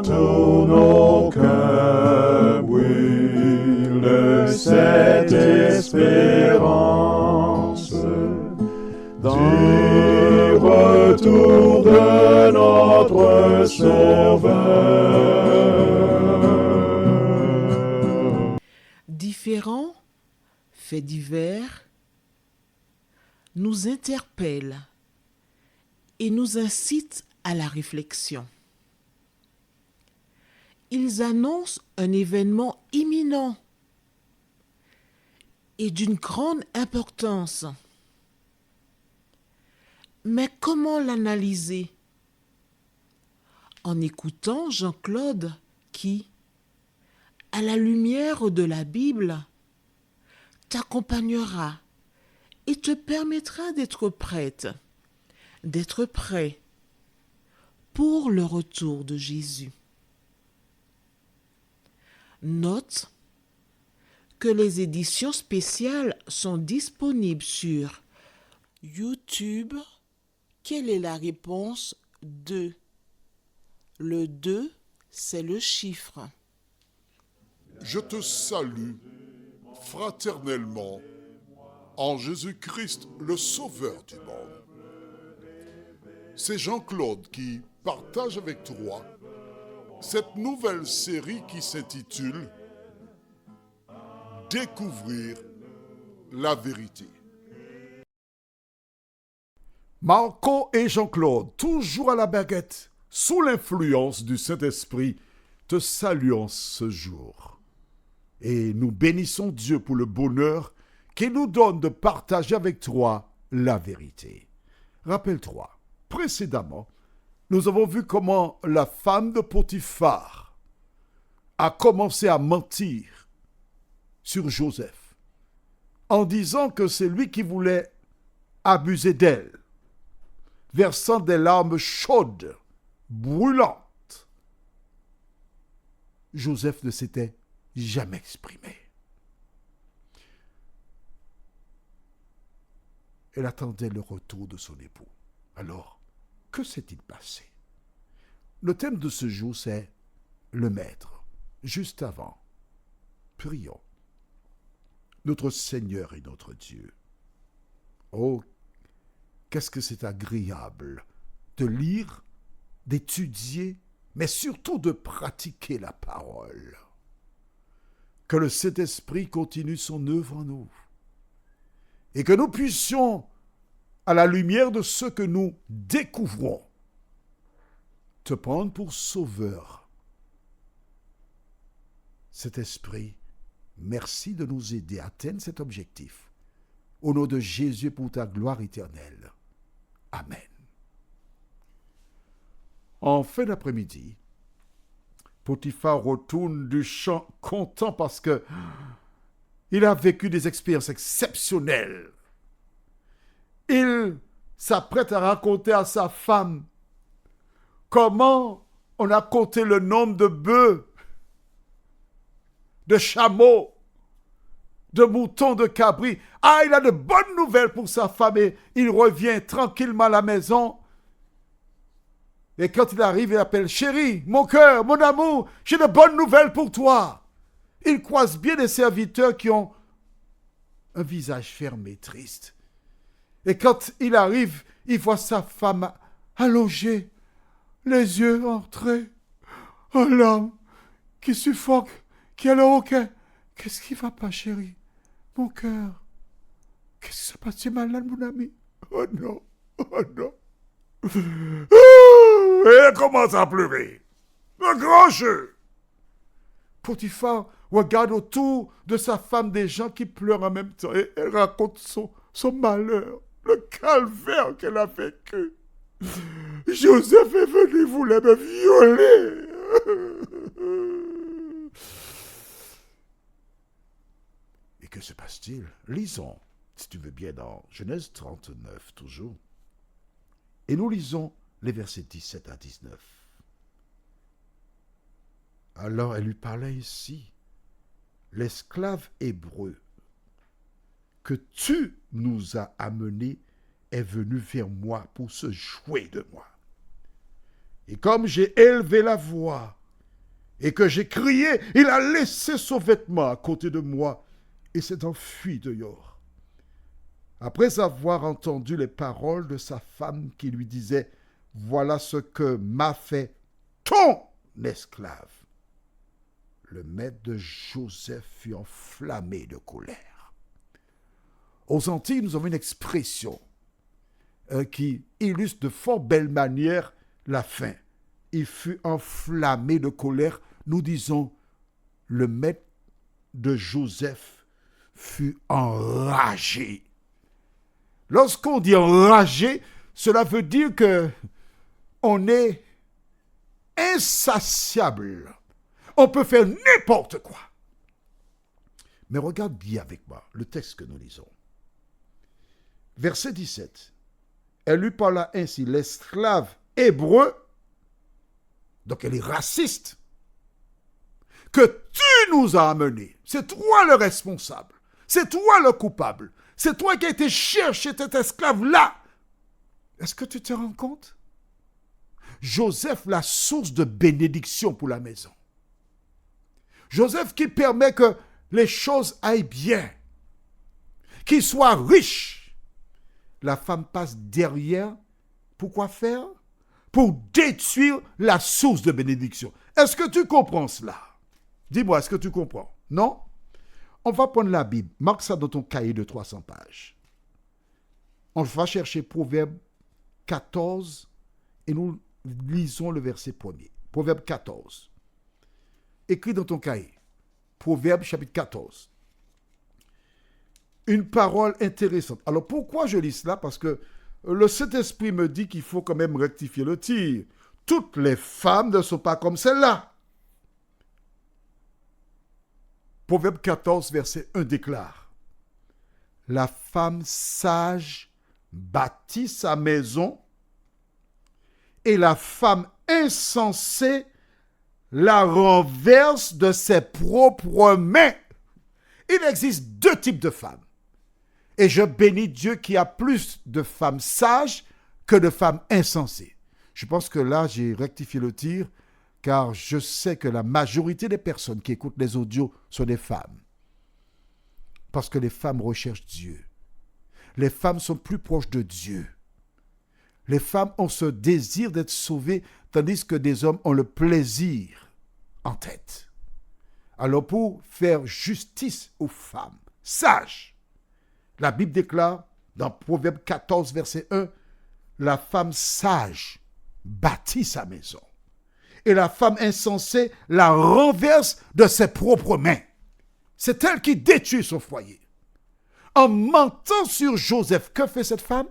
tous nos cœurs brûle cette espérance du retour de notre Sauveur. Différents faits divers nous interpellent et nous incitent à la réflexion. Ils annoncent un événement imminent et d'une grande importance. Mais comment l'analyser? En écoutant Jean-Claude qui, à la lumière de la Bible, t'accompagnera et te permettra d'être prête, d'être prêt pour le retour de Jésus. Note que les éditions spéciales sont disponibles sur YouTube. Quelle est la réponse 2? Le 2, c'est le chiffre. Je te salue fraternellement en Jésus-Christ, le Sauveur du monde. C'est Jean-Claude qui partage avec toi cette nouvelle série qui s'intitule « Découvrir la vérité ». Marco et Jean-Claude, toujours à la baguette, sous l'influence du Saint-Esprit, te saluons ce jour. Et nous bénissons Dieu pour le bonheur qu'il nous donne de partager avec toi la vérité. Rappelle-toi, précédemment, nous avons vu comment la femme de Potiphar a commencé à mentir sur Joseph en disant que c'est lui qui voulait abuser d'elle, versant des larmes chaudes, brûlantes. Joseph ne s'était jamais exprimé. Elle attendait le retour de son époux. Alors, que s'est-il passé? Le thème de ce jour, c'est le Maître. Juste avant, prions. Notre Seigneur et notre Dieu. Oh, qu'est-ce que c'est agréable de lire, d'étudier, mais surtout de pratiquer la parole. Que le Saint-Esprit continue son œuvre en nous. Et que nous puissions, à la lumière de ce que nous découvrons, te prendre pour sauveur. Cet esprit, merci de nous aider à atteindre cet objectif. Au nom de Jésus pour ta gloire éternelle. Amen. En fin d'après-midi, Potiphar retourne du champ content parce que il a vécu des expériences exceptionnelles. Il s'apprête à raconter à sa femme comment on a compté le nombre de bœufs, de chameaux, de moutons, de cabris. Ah, il a de bonnes nouvelles pour sa femme et il revient tranquillement à la maison. Et quand il arrive, il appelle « Chérie, mon cœur, mon amour, j'ai de bonnes nouvelles pour toi ». Il croise bien des serviteurs qui ont un visage fermé, triste. Et quand il arrive, il voit sa femme allongée, les yeux entrés, en larmes, qui suffoque, qui a le hoquet. Qu'est-ce qui va pas, chérie? Mon cœur. Qu'est-ce qui se passe? Tu es malade, mon ami? Oh non, oh non. Et elle commence à pleurer. Un grand jeu. Potiphar regarde autour de sa femme des gens qui pleurent en même temps et elle raconte son malheur, le calvaire qu'elle a vécu. Joseph est venu, voulait me violer. Et que se passe-t-il? Lisons, si tu veux bien, dans Genèse 39 toujours. Et nous lisons les versets 17 à 19. Alors elle lui parlait ici. L'esclave hébreu que tu nous as amené est venu vers moi pour se jouer de moi. Et comme j'ai élevé la voix et que j'ai crié, il a laissé son vêtement à côté de moi et s'est enfui dehors. Après avoir entendu les paroles de sa femme qui lui disait « Voilà ce que m'a fait ton esclave », le maître de Joseph fut enflammé de colère. Aux Antilles, nous avons une expression qui illustre de fort belle manière la fin. Il fut enflammé de colère. Nous disons, le maître de Joseph fut enragé. Lorsqu'on dit enragé, cela veut dire que on est insatiable. On peut faire n'importe quoi. Mais regarde bien avec moi le texte que nous lisons. Verset 17. Elle lui parla ainsi, l'esclave hébreu, donc elle est raciste, que tu nous as amenés. C'est toi le responsable. C'est toi le coupable. C'est toi qui as été chercher cet esclave-là. Est-ce que tu te rends compte? Joseph, la source de bénédiction pour la maison. Joseph qui permet que les choses aillent bien, qu'il soit riche. La femme passe derrière. Pourquoi faire? Pour détruire la source de bénédiction. Est-ce que tu comprends cela? Dis-moi, est-ce que tu comprends? Non? On va prendre la Bible. Marque ça dans ton cahier de 300 pages. On va chercher Proverbe 14 et nous lisons le verset 1er. Proverbe 14. Écris dans ton cahier. Proverbe chapitre 14. Une parole intéressante. Alors pourquoi je lis cela? Parce que le Saint-Esprit me dit qu'il faut quand même rectifier le tir. Toutes les femmes ne sont pas comme celle-là. Proverbe 14, verset 1 déclare: la femme sage bâtit sa maison et la femme insensée la renverse de ses propres mains. Il existe deux types de femmes. Et je bénis Dieu qui a plus de femmes sages que de femmes insensées. Je pense que là, j'ai rectifié le tir, car je sais que la majorité des personnes qui écoutent les audios sont des femmes. Parce que les femmes recherchent Dieu. Les femmes sont plus proches de Dieu. Les femmes ont ce désir d'être sauvées, tandis que des hommes ont le plaisir en tête. Alors pour faire justice aux femmes sages, la Bible déclare dans Proverbe 14, verset 1, la femme sage bâtit sa maison et la femme insensée la renverse de ses propres mains. C'est elle qui détruit son foyer. En mentant sur Joseph, que fait cette femme?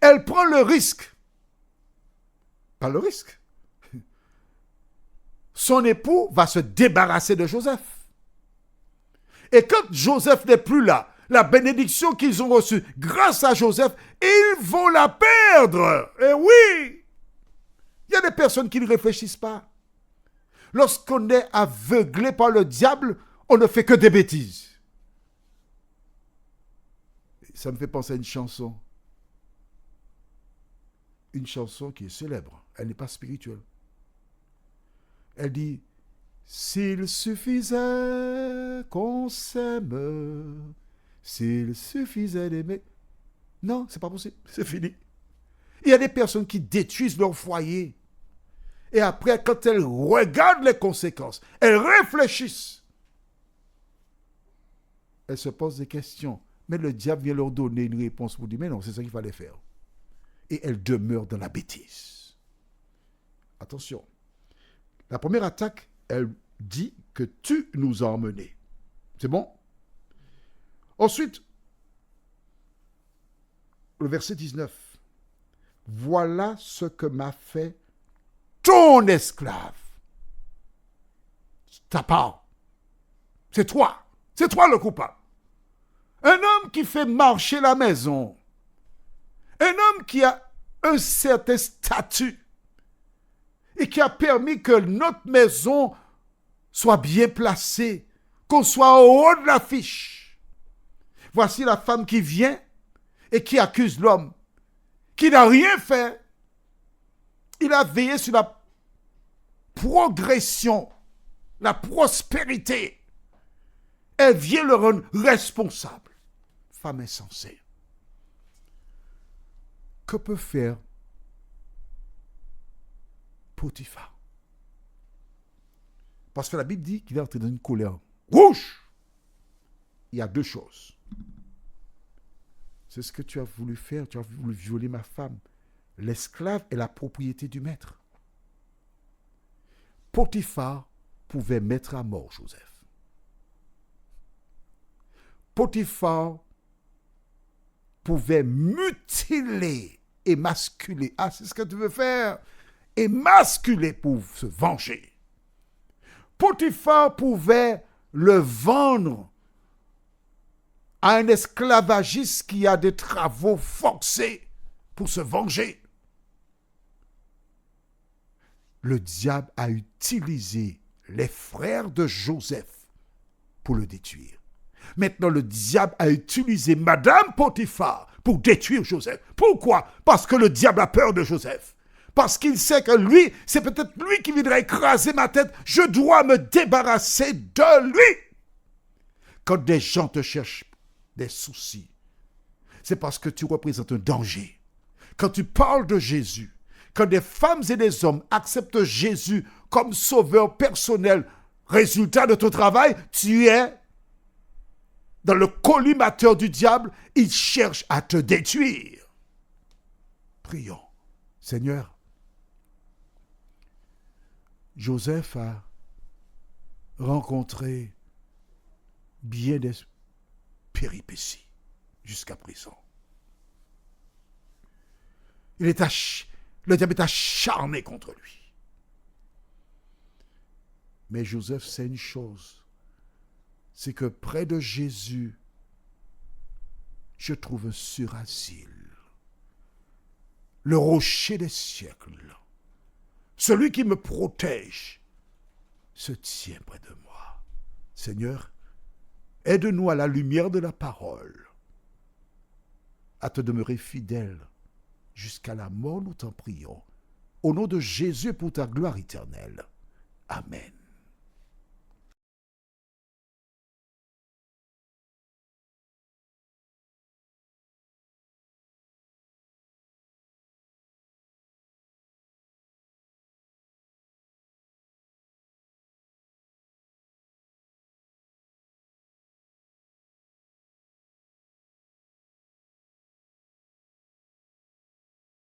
Elle prend le risque. Pas le risque. Son époux va se débarrasser de Joseph. Et quand Joseph n'est plus là, la bénédiction qu'ils ont reçue grâce à Joseph, ils vont la perdre. Et oui, il y a des personnes qui ne réfléchissent pas. Lorsqu'on est aveuglé par le diable, on ne fait que des bêtises. Ça me fait penser à une chanson. Une chanson qui est célèbre. Elle n'est pas spirituelle. Elle dit: s'il suffisait qu'on s'aime, s'il suffisait d'aimer. Non, c'est pas possible, c'est fini. Il y a des personnes qui détruisent leur foyer. Et après, quand elles regardent les conséquences, elles réfléchissent. Elles se posent des questions. Mais le diable vient leur donner une réponse pour dire: mais non, c'est ça qu'il fallait faire. Et elles demeurent dans la bêtise. Attention. La première attaque, elle dit que tu nous as emmenés. C'est bon? Ensuite, le verset 19. Voilà ce que m'a fait ton esclave. Ta part. C'est toi. C'est toi le coupable. Un homme qui fait marcher la maison. Un homme qui a un certain statut et qui a permis que notre maison soit bien placée, qu'on soit au haut de l'affiche. Voici la femme qui vient et qui accuse l'homme, qui n'a rien fait. Il a veillé sur la progression, la prospérité, elle vient le rendre responsable. Femme insensée. Que peut faire Potiphar? Parce que la Bible dit qu'il est entré dans une colère rouge. Il y a deux choses. C'est ce que tu as voulu faire. Tu as voulu violer ma femme. L'esclave est la propriété du maître. Potiphar pouvait mettre à mort Joseph. Potiphar pouvait mutiler, émasculer. Ah, c'est ce que tu veux faire. Émasculer pour se venger. Potiphar pouvait le vendre à un esclavagiste qui a des travaux forcés pour se venger. Le diable a utilisé les frères de Joseph pour le détruire. Maintenant, le diable a utilisé Madame Potiphar pour détruire Joseph. Pourquoi? Parce que le diable a peur de Joseph. Parce qu'il sait que lui, c'est peut-être lui qui viendra écraser ma tête. Je dois me débarrasser de lui. Quand des gens te cherchent des soucis, c'est parce que tu représentes un danger. Quand tu parles de Jésus, quand des femmes et des hommes acceptent Jésus comme sauveur personnel, résultat de ton travail, tu es dans le collimateur du diable. Il cherche à te détruire. Prions. Seigneur, Joseph a rencontré bien des péripéties jusqu'à présent. Le diable est acharné contre lui. Mais Joseph sait une chose, c'est que près de Jésus, je trouve un surasile, le rocher des siècles. Celui qui me protège se tient près de moi. Seigneur, aide-nous à la lumière de la parole, à te demeurer fidèle jusqu'à la mort, nous t'en prions. Au nom de Jésus, pour ta gloire éternelle. Amen.